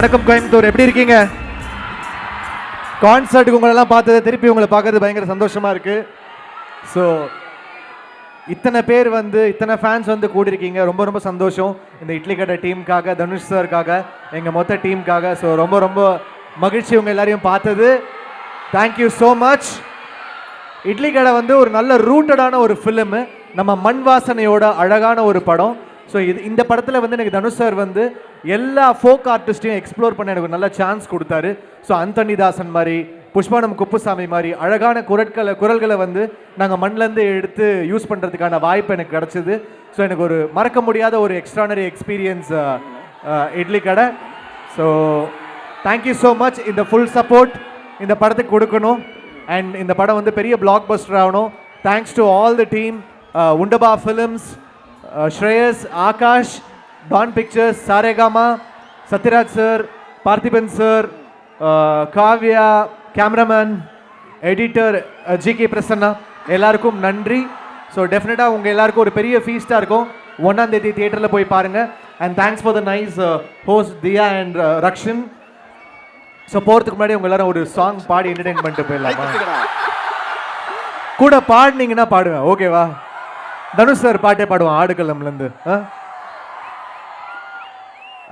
வணக்கம் கோயம்புத்தூர், எப்படி இருக்கீங்க? கான்சர்ட்டுக்கு உங்களெல்லாம் பார்த்தது, திருப்பி உங்களை பார்க்கறது பயங்கர சந்தோஷமா இருக்கு. ஸோ இத்தனை பேர் இத்தனை ஃபேன்ஸ் கூடியிருக்கீங்க, ரொம்ப ரொம்ப சந்தோஷம். இந்த இட்லி கடை டீமுக்காக, தனுஷ் சாருக்காக, எங்கள் மொத்த டீமுக்காக. ஸோ ரொம்ப ரொம்ப மகிழ்ச்சி உங்கள் எல்லாரையும் பார்த்தது. Thank you so much. இட்லி கடை ஒரு நல்ல ரூட்டடான ஒரு ஃபிலிமு, நம்ம மண் வாசனையோட அழகான ஒரு படம். ஸோ இந்த படத்தில் எனக்கு தனுஷ் சார் எல்லா ஃபோக் ஆர்டிஸ்ட்டையும் எக்ஸ்ப்ளோர் பண்ண எனக்கு ஒரு நல்ல சான்ஸ் கொடுத்தாரு. ஸோ அந்தோனி தாசன் மாதிரி, புஷ்பானம் குப்புசாமி மாதிரி அழகான குரல்களை நாங்கள் மண்ணிலேருந்து எடுத்து யூஸ் பண்ணுறதுக்கான வாய்ப்பு எனக்கு கிடச்சிது. ஸோ எனக்கு ஒரு மறக்க முடியாத ஒரு எக்ஸ்ட்ரானரி எக்ஸ்பீரியன்ஸ் இட்லி கடை. So thank you so much. இந்த ஃபுல் சப்போர்ட் இந்த படத்துக்கு கொடுக்கணும். அண்ட் இந்த படம் பெரிய பிளாக் பஸ்டர் ஆகணும். Thanks to all the team, உண்டபா films, Shreyas, Akash, Dawn pictures, Saregama, Sathyaraj sir, Parthiban sir, Kavya, cameraman, editor G K. Prasanna, எல்லாருக்கும் நன்றி. ஸோ டெஃபினட்டாக உங்கள் எல்லாருக்கும் ஒரு பெரிய ஃபீஸ்டாக இருக்கும். 1ஆம் தேதி தியேட்டரில் போய் பாருங்கள். And thanks for the nice host Diya and Rakshan. So போகிறதுக்கு முன்னாடி உங்கள் எல்லாரும் ஒரு சாங் பாடி என்டர்டெயின் பண்ணிட்டு போயிடலாமா? கூட பாடினீங்கன்னா பாடுவேன், ஓகேவா? தனுஷ் சார் பாட்டே பாடுவான் ஆடுகளம்லேருந்து.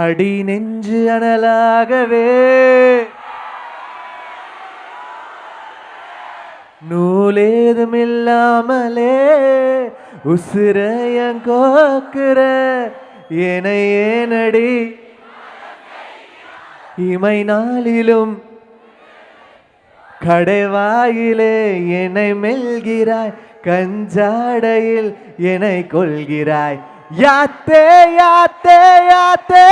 அடி நெஞ்சு அனலாகவே நூலேதும் இல்லாமலே உசுரையங் கோக்குற என்னை ஏனடி இமை நாளிலும் கடைவாயிலே என்னை மெல்கிறாய், கஞ்சாடையில் என்னை கொள்கிறாய். யாத்தே யாத்தே யாத்தே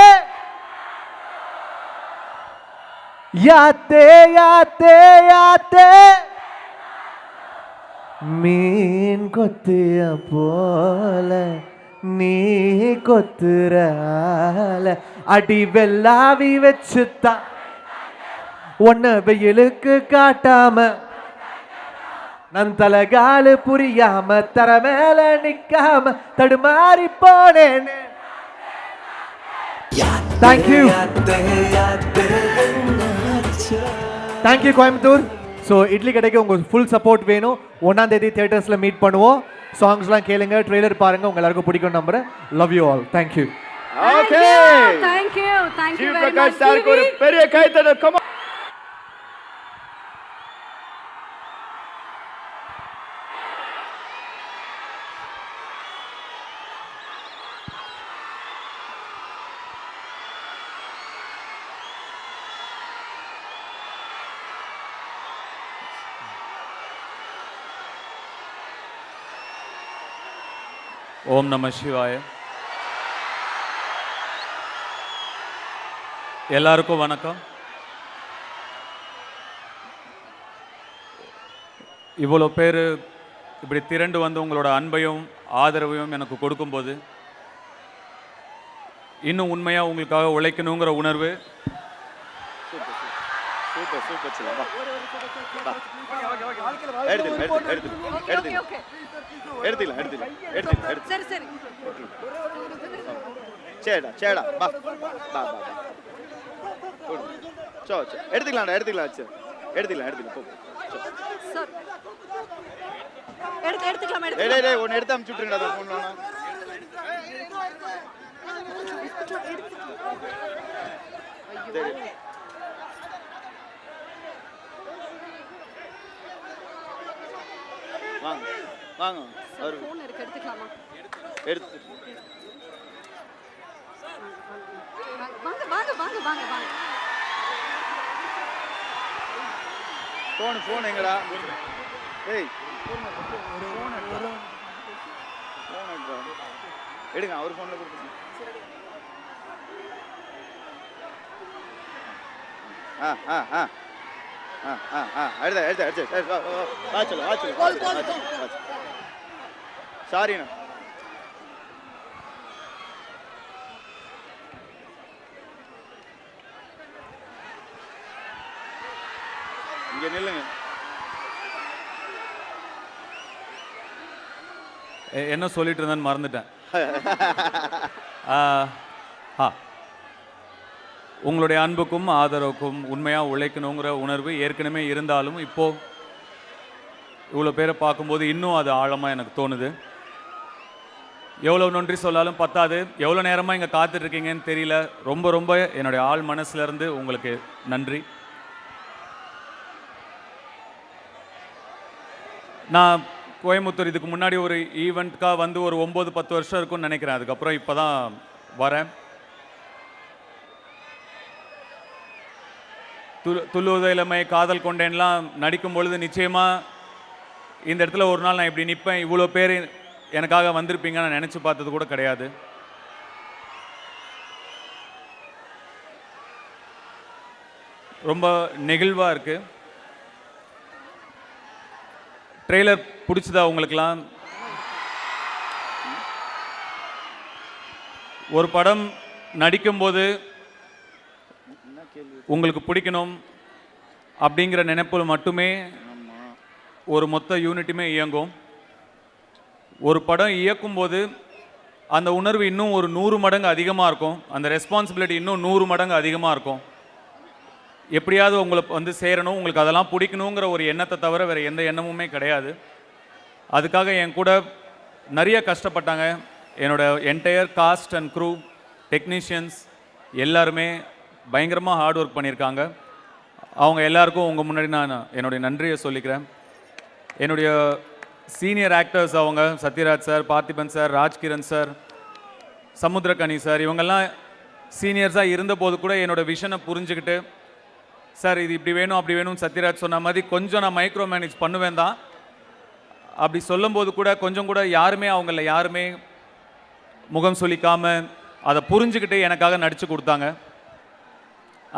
யாத்தே யாத்தே யாத்தே மீன் கொத்திய போல நீ கொத்துறால அடி வெள்ளாவி வச்சுத்தான் ஒன்ன வெயிலுக்கு காட்டாம நன் தலகாலு புரியாம தர மேல நிக்காம தடுமாறி போனேன். Thank you thank you Coimbatore. So idli கடைக்கு உங்கள் ஃபுல் சப்போர்ட் வேணும். 1ஆம் தேதி தியேட்டர்ஸில் மீட் பண்ணுவோம். சாங்ஸ்லாம் கேளுங்க, ட்ரெய்லர் பாருங்க, உங்க எல்லாருக்கும் பிடிக்கும் நம்புறேன். Love you all. Thank you. Okay, thank you very much sir. ஒரு பெரிய கைத்தட்டல். Come on. ஓம் நம சிவாய. எல்லாருக்கும் வணக்கம். இவ்வளோ பேர் இப்படி திரண்டு உங்களோட அன்பையும் ஆதரவையும் எனக்கு கொடுக்கும்போது இன்னும் உண்மையாக உங்களுக்காக உழைக்கணுங்கிற உணர்வு ஒன்னு எடுத்து அனுப்பிச்சுட்டுருங்கடா. வாங்க வாங்க, எடுத்துக்கலாமா? எடுத்து வாங்க வாங்க வாங்க வாங்க வாங்க. போன் எங்கடா? ஏய் எடுங்க, அவர் போன்ல கொடுத்துருங்க. சாரிண்ணா. இங்க நில்லுங்க. என்ன சொல்லிட்டு இருந்தேன்னு மறந்துட்டேன். உங்களுடைய அன்புக்கும் ஆதரவுக்கும் உண்மையாக உழைக்கணுங்கிற உணர்வு ஏற்கனவே இருந்தாலும் இப்போது இவ்வளோ பேரை பார்க்கும்போது இன்னும் அது ஆழமாக எனக்கு தோணுது. எவ்வளோ நன்றி சொல்லாலும் பத்தாது. எவ்வளோ நேரமாக இங்கே காத்துட்ருக்கீங்கன்னு தெரியல. ரொம்ப ரொம்ப என்னுடைய ஆள் மனசுலேருந்து உங்களுக்கு நன்றி. நான் கோயம்புத்தூர் இதுக்கு முன்னாடி ஒரு ஈவெண்ட்காக வந்து ஒரு 9-10 வருஷம் இருக்கும்னு நினைக்கிறேன். அதுக்கப்புறம் இப்போ தான் வரேன். துள்ளுவத இளமை, காதல் கொண்டேன்லாம் நடிக்கும் பொழுது நிச்சயமாக இந்த இடத்துல ஒரு நாள் நான் இப்படி நிற்பேன், இவ்வளோ பேர் எனக்காக வந்திருப்பீங்க நான் நினச்சி பார்த்தது கூட கிடையாது. ரொம்ப நெகிழ்வாக இருக்குது. ட்ரெய்லர் பிடிச்சதா உங்களுக்கெல்லாம்? ஒரு படம் நடிக்கும்போது உங்களுக்கு பிடிக்கணும் அப்படிங்கிற நினைப்பில் மட்டுமே ஒரு மொத்த யூனிட்டுமே இயங்கும். ஒரு படம் இயக்கும்போது அந்த உணர்வு இன்னும் ஒரு 100 மடங்கு அதிகமாக இருக்கும். அந்த ரெஸ்பான்சிபிலிட்டி இன்னும் 100 மடங்கு அதிகமாக இருக்கும். எப்படியாவது உங்களை வந்து சேரணும், உங்களுக்கு அதெல்லாம் பிடிக்கணுங்கிற ஒரு எண்ணத்தை தவிர வேறு எந்த எண்ணமுமே கிடையாது. அதுக்காக என் கூட நிறைய கஷ்டப்பட்டாங்க. என்னோட entire cast and crew, technicians எல்லாருமே பயங்கரமாக ஹார்ட் ஒர்க் பண்ணியிருக்காங்க. அவங்க எல்லாருக்கும் உங்கள் முன்னாடி நான் என்னுடைய நன்றியை சொல்லிக்கிறேன். என்னுடைய சீனியர் ஆக்டர்ஸ் அவங்க Sathyaraj sir, Parthiban sir, Rajkiran sir, Samuthirakani sir, இவங்கெல்லாம் சீனியர்ஸாக இருந்தபோது கூட என்னோடய விஷனை புரிஞ்சுக்கிட்டு, சார் இது இப்படி வேணும் அப்படி வேணும்னு சத்யராஜ் சொன்ன மாதிரி கொஞ்சம் நான் மைக்ரோ மேனேஜ் பண்ணுவேன் தான். அப்படி சொல்லும்போது கூட கொஞ்சம் கூட யாருமே முகம் சொல்லிக்காமல் அதை புரிஞ்சுக்கிட்டு எனக்காக நடித்து கொடுத்தாங்க.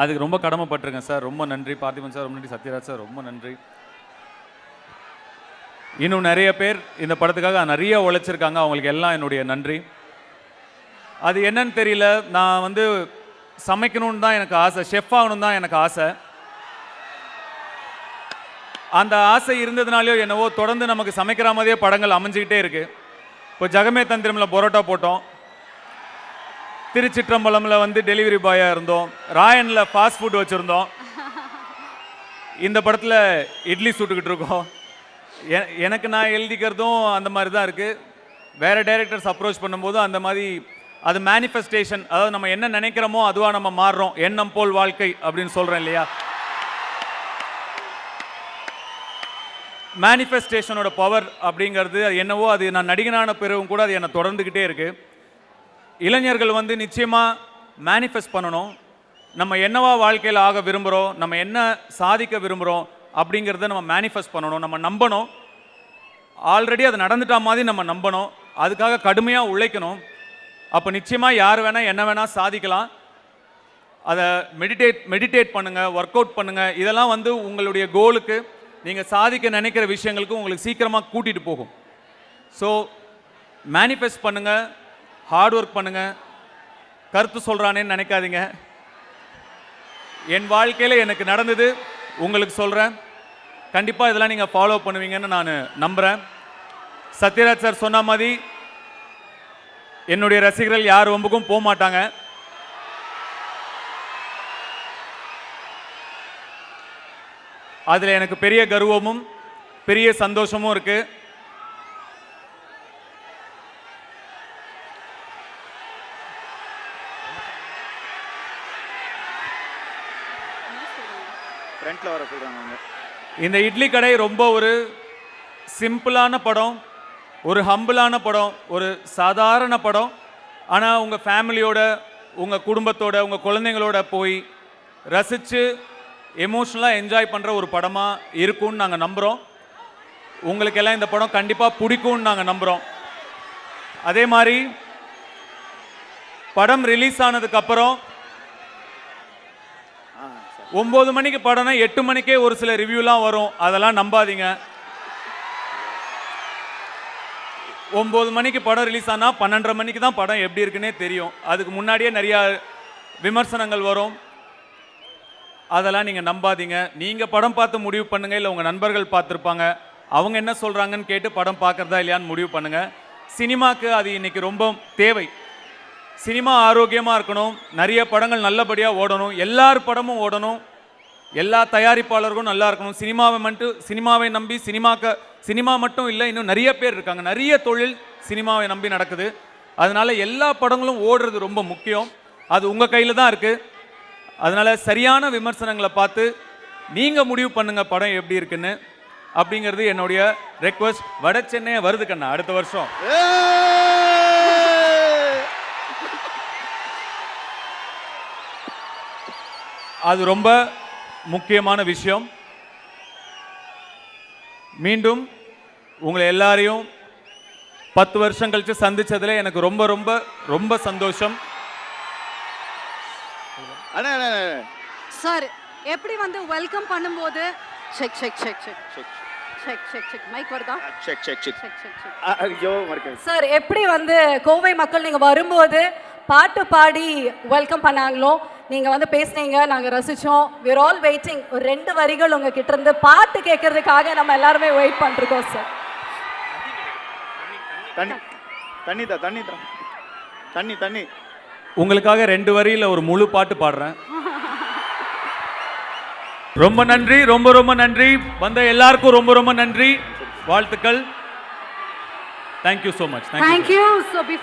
அதுக்கு ரொம்ப கடமைப்பட்டிருக்கேன் சார். ரொம்ப நன்றி பார்த்திபன் சார், ரொம்ப நன்றி சத்யராஜ் சார், ரொம்ப நன்றி. இன்னும் நிறைய பேர் இந்த படத்துக்காக நிறைய உழைச்சிருக்காங்க. அவங்களுக்கு எல்லாம் என்னுடைய நன்றி. அது என்னன்னு தெரியல, நான் வந்து சமைக்கணும்னு தான் எனக்கு ஆசை, ஷெஃப் ஆகணும் தான் எனக்கு ஆசை. அந்த ஆசை இருந்ததுனாலையோ என்னவோ தொடர்ந்து நமக்கு சமைக்கிற மாதிரியே படங்கள் அமைஞ்சிக்கிட்டே இருக்கு. இப்போ ஜகமே தந்திரமில் பரோட்டா போட்டோம், திருச்சிற்றம்பலமில் வந்து டெலிவரி பாயாக இருந்தோம், ராயனில் ஃபாஸ்ட் ஃபுட் வச்சுருந்தோம், இந்த படத்தில் இட்லி சுட்டுக்கிட்டு இருக்கோம். எனக்கு நான் எழுதிக்கிறதும் அந்த மாதிரி தான் இருக்குது. வேறு டைரக்டர்ஸ் அப்ரோச் பண்ணும்போது அந்த மாதிரி அது மேனிஃபெஸ்டேஷன், அதாவது நம்ம என்ன நினைக்கிறோமோ அதுவாக நம்ம மாறுறோம். எண்ணம் போல் வாழ்க்கை அப்படின்னு சொல்கிறேன் இல்லையா? மேனிஃபெஸ்டேஷனோட பவர் அப்படிங்கிறது அது என்னவோ, அது நான் நடிகனான பிறகும் கூட அது என்னை தொடர்ந்துக்கிட்டே இருக்குது. இளைஞர்கள் வந்து நிச்சயமாக மேனிஃபெஸ்ட் பண்ணணும். நம்ம என்னவா வாழ்க்கையில் ஆக விரும்புகிறோம், நம்ம என்ன சாதிக்க விரும்புகிறோம் அப்படிங்கிறத நம்ம மேனிஃபெஸ்ட் பண்ணணும், நம்ம நம்பணும். ஆல்ரெடி அது நடந்துட்டா மாதிரி நம்ம நம்பணும், அதுக்காக கடுமையாக உழைக்கணும். அப்போ நிச்சயமாக யார் வேணால் என்ன வேணால் சாதிக்கலாம். அதை மெடிடேட் பண்ணுங்கள், ஒர்க் அவுட் பண்ணுங்கள். இதெல்லாம் வந்து உங்களுடைய கோலுக்கு, நீங்கள் சாதிக்க நினைக்கிற விஷயங்களுக்கு உங்களுக்கு சீக்கிரமாக கூட்டிகிட்டு போகும். ஸோ மேனிஃபெஸ்ட் பண்ணுங்கள், ஹார்ட் ஒர்க் பண்ணுங்கள். கருத்து சொல்கிறானேன்னு நினைக்காதீங்க. என் வாழ்க்கையில் எனக்கு நடந்தது உங்களுக்கு சொல்கிறேன். கண்டிப்பாக இதெல்லாம் நீங்கள் ஃபாலோ பண்ணுவீங்கன்னு நான் நம்புகிறேன். சத்யராஜ் சார் சொன்ன மாதிரி என்னுடைய ரசிகர்கள் யார் வம்புக்கும் போக மாட்டாங்க. அதில் எனக்கு பெரிய கர்வமும் பெரிய சந்தோஷமும் இருக்கு. இந்த இட்லி கடை ரொம்ப ஒரு சிம்பிளான படம், ஒரு ஹம்பிளான படம், ஒரு சாதாரண படம். ஆனால் உங்கள் ஃபேமிலியோட, உங்கள் குடும்பத்தோட, உங்கள் குழந்தைங்களோட போய் ரசித்து எமோஷ்னலாக என்ஜாய் பண்ணுற ஒரு படமாக இருக்கும்னு நாங்கள் நம்புகிறோம். உங்களுக்கெல்லாம் இந்த படம் கண்டிப்பாக பிடிக்கும்னு நாங்கள் நம்புகிறோம். அதே மாதிரி படம் ரிலீஸ் ஆனதுக்கப்புறம் 9 மணிக்கு படம்னா 8 மணிக்கே ஒரு சில ரிவ்யூலாம் வரும். அதெல்லாம் நம்பாதீங்க. 9 மணிக்கு படம் ரிலீஸ் ஆனால் 12:30 மணிக்கு தான் படம் எப்படி இருக்குன்னே தெரியும். அதுக்கு முன்னாடியே நிறையா விமர்சனங்கள் வரும். அதெல்லாம் நீங்கள் நம்பாதீங்க. நீங்கள் படம் பார்த்து முடிவு பண்ணுங்கள், இல்லை உங்கள் நண்பர்கள் பார்த்துருப்பாங்க, அவங்க என்ன சொல்கிறாங்கன்னு கேட்டு படம் பார்க்குறதா இல்லையான்னு முடிவு பண்ணுங்கள். சினிமாவுக்கு அது இன்றைக்கி ரொம்ப தேவை. சினிமா ஆரோக்கியமாக இருக்கணும், நிறைய படங்கள் நல்லபடியாக ஓடணும், எல்லார் படமும் ஓடணும், எல்லா தயாரிப்பாளர்களும் நல்லா இருக்கணும். சினிமாவை நம்பி சினிமா மட்டும் இல்லை, இன்னும் நிறைய பேர் இருக்காங்க, நிறைய தொழில் சினிமாவை நம்பி நடக்குது. அதனால எல்லா படங்களும் ஓடுறது ரொம்ப முக்கியம். அது உங்கள் கையில் தான் இருக்குது. அதனால சரியான விமர்சனங்களை பார்த்து நீங்கள் முடிவு பண்ணுங்க படம் எப்படி இருக்குன்னு. அப்படிங்கிறது என்னுடைய ரெக்வஸ்ட். வட சென்னையை வருது கண்ணா அடுத்த வருஷம். அது ரொம்ப முக்கியமான விஷயம். மீண்டும் உங்களை எல்லாரையும் 10 வருஷம் கழிச்சு சந்திச்சதுல எனக்கு ரொம்ப ரொம்ப ரொம்ப சந்தோஷம். சார் எப்படி வந்து வெல்கம் பண்ணும்போது check check check check check check check check mic வருதா check check check check check check ஐயோ மறக்க சார் எப்படி வந்து கோவை மக்கள் நீங்க வரும்போது பாட்டு பாடி வெல்கம் பண்ணாங்களோ, நீங்க வந்து பேசுனீங்க, நாங்க ரசிச்சோம். we are all waiting. ஒரு 2 வரிகள் உங்க கிட்ட இருந்து பாட்டு கேட்கறதுக்காக நம்ம எல்லாருமே வெயிட் பண்ணிருக்கோம் சார். தண்ணி தண்ணி தா தண்ணி தா தண்ணி தண்ணி உங்களுக்காக 2 வரியில ஒரு முழு பாட்டு பாடுறேன். ரொம்ப நன்றி, ரொம்ப ரொம்ப நன்றி. வந்த எல்லாருக்கும் ரொம்ப ரொம்ப நன்றி, வாழ்த்துக்கள். Thank you so much. Thank you. So before